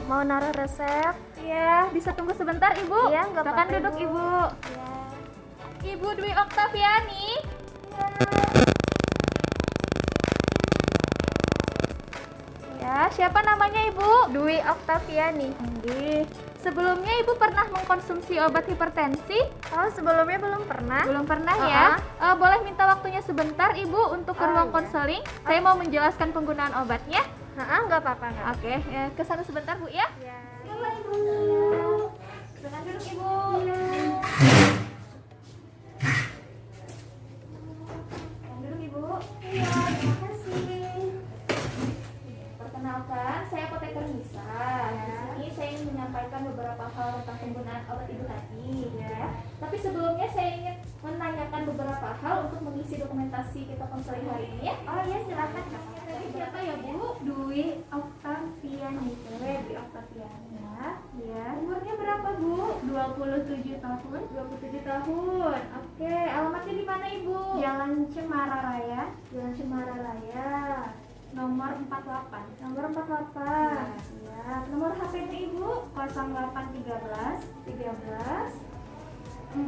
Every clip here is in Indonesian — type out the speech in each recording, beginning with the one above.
mau naruh resep. Iya, bisa tunggu sebentar Ibu. Iya, nggak Silakan apa-apa, duduk Ibu. Ibu. Ya. Ibu Dwi Oktaviani. Ya, siapa namanya Ibu? Dwi Oktaviani. Nggih. Sebelumnya Ibu pernah mengkonsumsi obat hipertensi? Oh, sebelumnya belum pernah. Belum pernah ya? Boleh minta waktunya sebentar Ibu untuk ke ruang iya. konseling? Saya mau menjelaskan penggunaan obatnya. Nggak apa-apa, nggak. Oke, ke sana sebentar Bu ya. Ya. Silakan Ibu. Silakan duduk Ibu. Silakan duduk Ibu. Iya, terima kasih. Perkenalkan, saya apoteker Nisa. Di sini saya ingin menyampaikan beberapa hal tentang penggunaan obat Ibu tadi, ya. Tapi sebelumnya saya ingin menanyakan beberapa hal untuk mengisi dokumentasi kita konseling hari ini, ya. Oh iya, silakan. Tadi siapa ya Bu? Dwi Oktaviani. Dwi Oktaviani, ya. Ya. Umurnya berapa Bu? 27 tahun. 27 tahun. Oke, alamatnya di mana Ibu? Jalan Cemara Raya, Jalan Cemara Raya. nomor 48. Nomor 48. Ya. Nomor HP-nya Ibu? 0813 13 45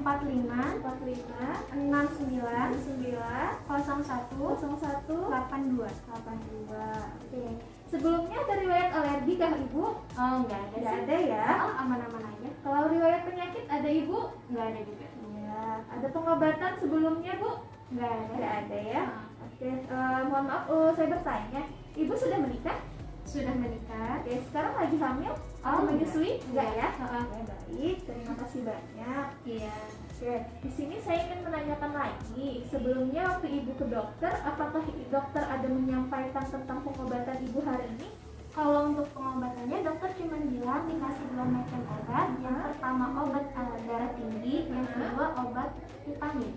45 69 9 01 01 82. 82. Oke. Sebelumnya ada riwayat alergi kah Ibu? Oh, enggak ada Nggak sih. ada ya. Oh, aman-aman aja. Kalau riwayat penyakit ada Ibu? Enggak ada juga. Iya. Ada pengobatan sebelumnya Bu? Enggak ada. Nggak ada ya. Ah, Oke. Mohon maaf, saya bertanya. Ibu sudah menikah? sudah menikah. Oke. Sekarang lagi hamil? Atau Oh, menyusui? Enggak ya? Heeh. Oke, baik. Terima kasih banyak. Iya. Oke, di sini saya ingin menanyakan lagi. Sebelumnya waktu Ibu ke dokter, apakah dokter ada menyampaikan tentang pengobatan Ibu hari ini? Kalau untuk pengobatannya dokter cuma bilang dikasih 2 macam obat. Yang pertama obat darah tinggi, yang kedua obat vitamin.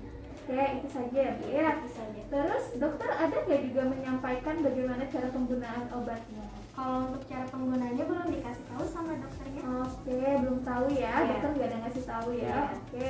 Oke, itu saja ya Bu ya. Itu saja. Terus dokter ada nggak juga menyampaikan bagaimana cara penggunaan obatnya? Kalau untuk cara penggunaannya belum dikasih tahu sama dokternya. Oke, belum tahu ya. Iya. Dokter nggak ada ngasih tahu ya. Iya. Oke.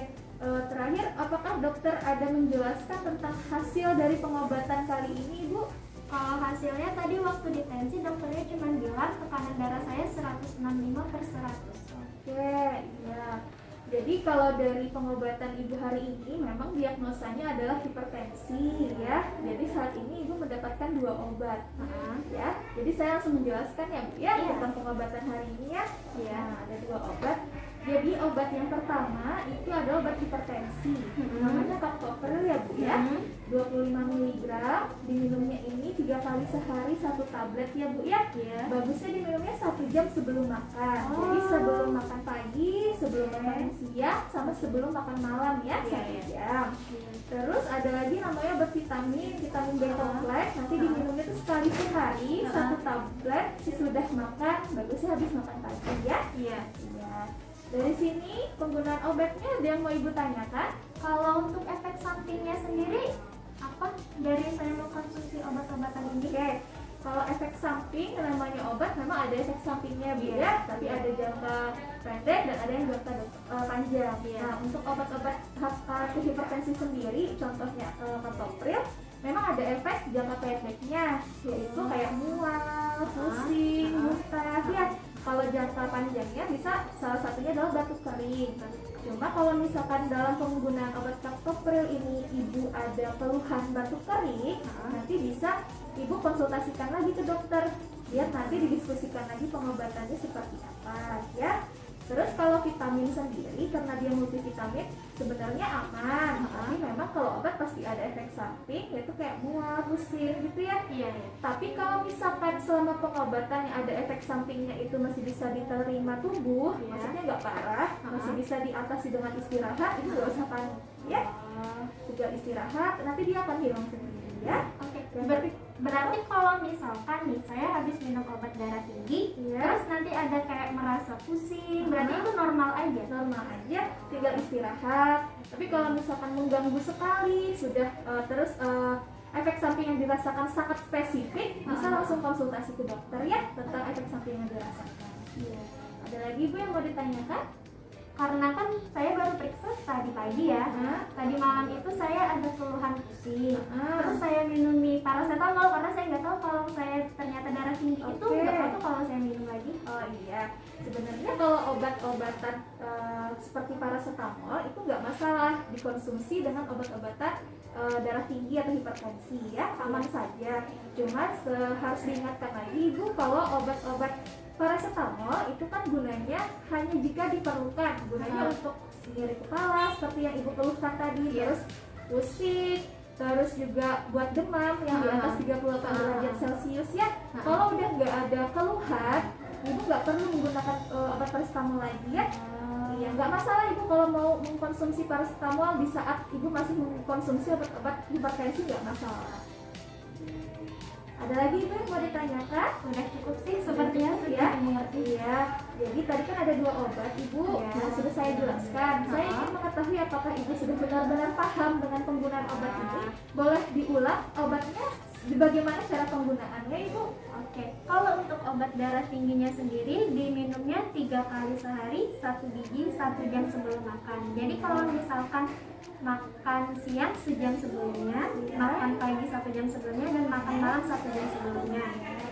Terakhir, apakah dokter ada menjelaskan tentang hasil dari pengobatan kali ini, Bu? Kalau hasilnya tadi waktu ditensi dokternya cuma bilang tekanan darah saya 165/100. Oke, iya. Jadi kalau dari pengobatan Ibu hari ini memang diagnosanya adalah hipertensi ya. Jadi saat ini Ibu mendapatkan 2 obat. Ya. Jadi saya langsung menjelaskan ya Bu ya Iya. tentang pengobatan hari ini ya. Iya. Nah, ada 2 obat. Jadi obat yang pertama itu adalah obat hipertensi. Namanya captopril ya Bu ya. 25 mg, diminumnya ini 3 kali sehari 1 tablet ya Bu ya. Iya. Bagusnya diminumnya 1 jam sebelum makan. Oh. Jadi sebelum makan pagi, sebelum makan siang, sama sebelum makan malam ya, Iya, 1 iya. jam. Terus ada lagi namanya obat vitamin B kompleks. Nanti diminumnya tuh sekali sehari 1 tablet sesudah makan. Bagusnya habis makan pagi ya. Iya. Iya. Dari sini penggunaan obatnya ada yang mau Ibu tanyakan? Kalau untuk efek sampingnya sendiri apa dari saya mengkonsumsi obat-obatan ini? Oke, kalau efek samping namanya obat memang ada efek sampingnya Bu ya, tapi ada jangka pendek dan ada yang jangka panjang. Iya. Nah, untuk obat-obat hipertensi sendiri, contohnya captopril, memang ada efek jangka pendeknya, yaitu kayak mual, pusing, muntah. Ya, kalau jangka panjangnya bisa salah satunya adalah batuk kering. Cuma kalau misalkan dalam penggunaan obat captopril ini Ibu ada keluhan batuk kering, nanti bisa Ibu konsultasikan lagi ke dokter, biar nanti didiskusikan lagi pengobatannya seperti apa ya. Terus kalau vitamin sendiri, karena dia multivitamin, sebenarnya aman. Tapi memang kalau obat pasti ada efek samping, yaitu kayak mual, pusing gitu ya. Iya, iya. Tapi kalau misalkan selama pengobatan yang ada efek sampingnya itu masih bisa diterima tubuh, Iya. maksudnya nggak parah, masih bisa diatasi dengan istirahat, itu nggak usah panik ya. Juga istirahat, nanti dia akan hilang sendiri ya. Oke. Berarti kalau misalkan nih saya habis minum obat darah tinggi, Iya. terus nanti ada kayak merasa pusing, berarti itu normal aja. Normal aja, tinggal istirahat. Tapi kalau misalkan mengganggu sekali, sudah terus efek samping yang dirasakan sangat spesifik, bisa langsung konsultasi ke dokter ya tentang efek samping yang dirasakan. Iya. Ada lagi Bu yang mau ditanyakan? Karena kan saya baru periksa tadi pagi ya. Tadi malam itu saya ada keluhan pusing. Terus saya minumi paracetamol karena saya nggak tahu kalau saya ternyata darah tinggi itu Oke. nggak apa-apa kalau saya minum lagi. Oh iya, ya. Sebenarnya kalau obat-obatan seperti paracetamol itu nggak masalah dikonsumsi dengan obat-obatan darah tinggi atau hipertensi ya, aman saja. Cuma harus diingatkan lagi Ibu kalau obat-obat paracetamol itu kan gunanya hanya jika diperlukan, gunanya untuk nyeri kepala seperti yang Ibu keluhkan tadi, terus pusing, terus juga buat demam yang di atas 38 derajat Celcius ya. Kalau udah nggak ada keluhan, Ibu nggak perlu menggunakan obat paracetamol lagi ya. Iya, nggak masalah Ibu kalau mau mengkonsumsi paracetamol di saat Ibu masih mengkonsumsi obat-obat hipertensi, nggak masalah. Ada lagi Ibu yang mau ditanyakan? Udah cukup sih sepertinya sudah mengerti. Iya, jadi tadi kan ada 2 obat Ibu yang sudah saya jelaskan. Saya ingin mengetahui apakah Ibu sudah benar-benar paham dengan penggunaan obat ini. Boleh diulang obatnya, bagaimana cara penggunaannya Ibu? Oke, kalau untuk obat darah tingginya sendiri diminumnya 3 kali sehari, 1 biji 1 jam sebelum makan. Jadi kalau misalkan makan siang sejam sebelumnya, makan pagi 1 jam sebelumnya, dan makan malam 1 jam sebelumnya.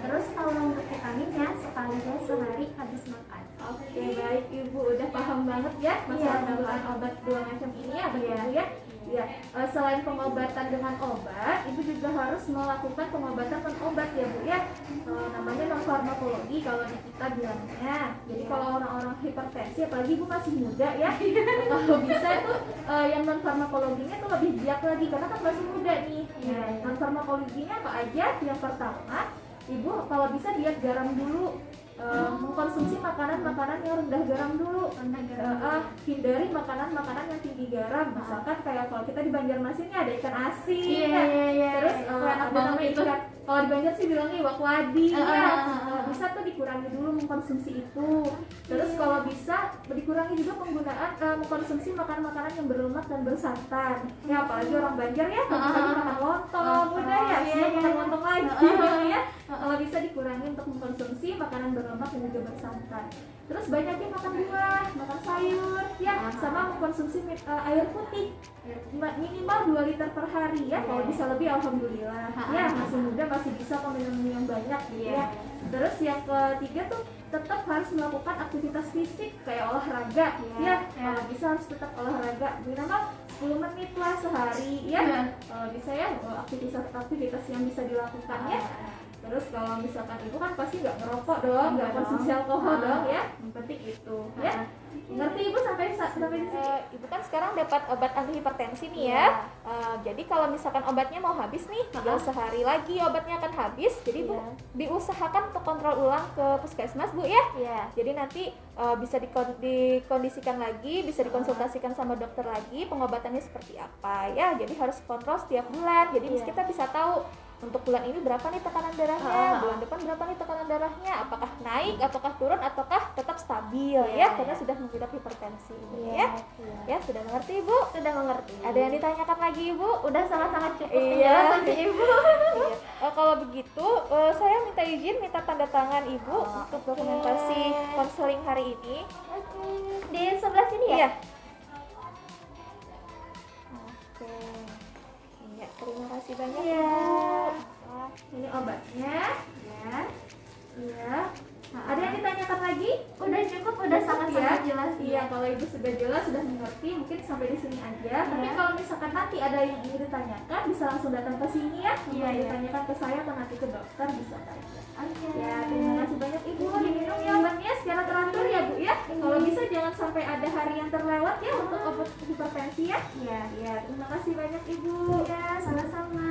Terus kalau untuk vitaminnya sekali sehari habis makan. Oke, baik Ibu, udah paham banget ya masalah penggunaan obat 2 macam ini ya, begitu ya. Ya, selain pengobatan dengan obat, Ibu juga harus melakukan pengobatan non obat ya Bu ya. Namanya non farmakologi kalau di kita bilangnya. Jadi kalau orang-orang hipertensi, apalagi Ibu masih muda ya, kalau bisa itu yang non farmakologinya tuh lebih biak lagi karena kan masih muda nih. Non farmakologinya apa aja? Yang pertama, Ibu kalau bisa diet garam dulu. Mengkonsumsi makanan-makanan yang rendah garam dulu, hindari makanan-makanan yang tinggi garam. Misalkan kayak kalau kita di Banjarmasin ada ikan asin, terus ada nama ikan, kalau di Banjar sih bilangnya iwak wadi ya. Bisa tuh dikurangi dulu mengkonsumsi itu. Terus kalau bisa dikurangi juga penggunaan mengkonsumsi makanan-makanan yang berlemak dan bersantan ya, apalagi orang Banjar ya, pagi-pagi makan lontong, udah ya siang makan lontong lagi ya. Kalau bisa dikurangi untuk mengkonsumsi makanan berlemak dan juga bersantan. Terus banyakin makan buah, makan sayur ya, sama mengkonsumsi air putih minimal 2 liter per hari ya. Kalau bisa lebih alhamdulillah ya, masih muda masih bisa minum yang banyak gitu ya. Terus yang ketiga tuh tetap harus melakukan aktivitas fisik kayak olahraga ya. Kalau bisa harus tetap olahraga minimal 10 menit lah sehari ya. Kalau bisa ya aktivitas yang bisa dilakukan ya. Terus kalau misalkan Ibu kan pasti nggak ngerokok dong, nggak konsumsi alkohol dong ya. Yang penting itu ya. Ngerti Ibu sampai di sini? Ibu kan sekarang dapat obat anti hipertensi nih ya. Jadi kalau misalkan obatnya mau habis nih, tinggal sehari lagi obatnya akan habis. Jadi Ibu diusahakan untuk kontrol ulang ke puskesmas Bu ya. Jadi nanti bisa dikondisikan lagi, bisa dikonsultasikan sama dokter lagi pengobatannya seperti apa ya. Jadi harus kontrol setiap bulan. Jadi kita bisa tahu untuk bulan ini berapa nih tekanan darahnya, bulan depan berapa nih tekanan darahnya, apakah naik, apakah turun, ataukah tetap stabil ya, karena sudah mengidap hipertensi ya. Ya, sudah mengerti Ibu? Sudah mengerti. Ada yang ditanyakan lagi Ibu? Udah sangat-sangat cukup penjelasan Ibu. Kalau begitu, saya minta izin, minta tanda tangan Ibu untuk dokumentasi konseling hari ini. Di sebelah sini ya? Terima kasih banyak Ibu. Ini obatnya ya. Iya. Ada yang ditanyakan lagi? Udah cukup, udah sangat-sangat jelas. Iya, kalau Ibu sudah jelas, sudah mengerti, mungkin sampai di sini aja. Tapi kalau misalkan nanti ada yang ingin ditanyakan, bisa langsung datang ke sini ya. Ditanyakan ke saya atau nanti ke dokter, bisa saja. Ya, terima kasih banyak Ibu. Diminum ya obatnya secara teratur ya Bu ya. Kalau bisa jangan sampai ada hari yang terlewat ya untuk obat hipertensi ya. Iya. Terima kasih banyak Ibu. Ya, sama-sama.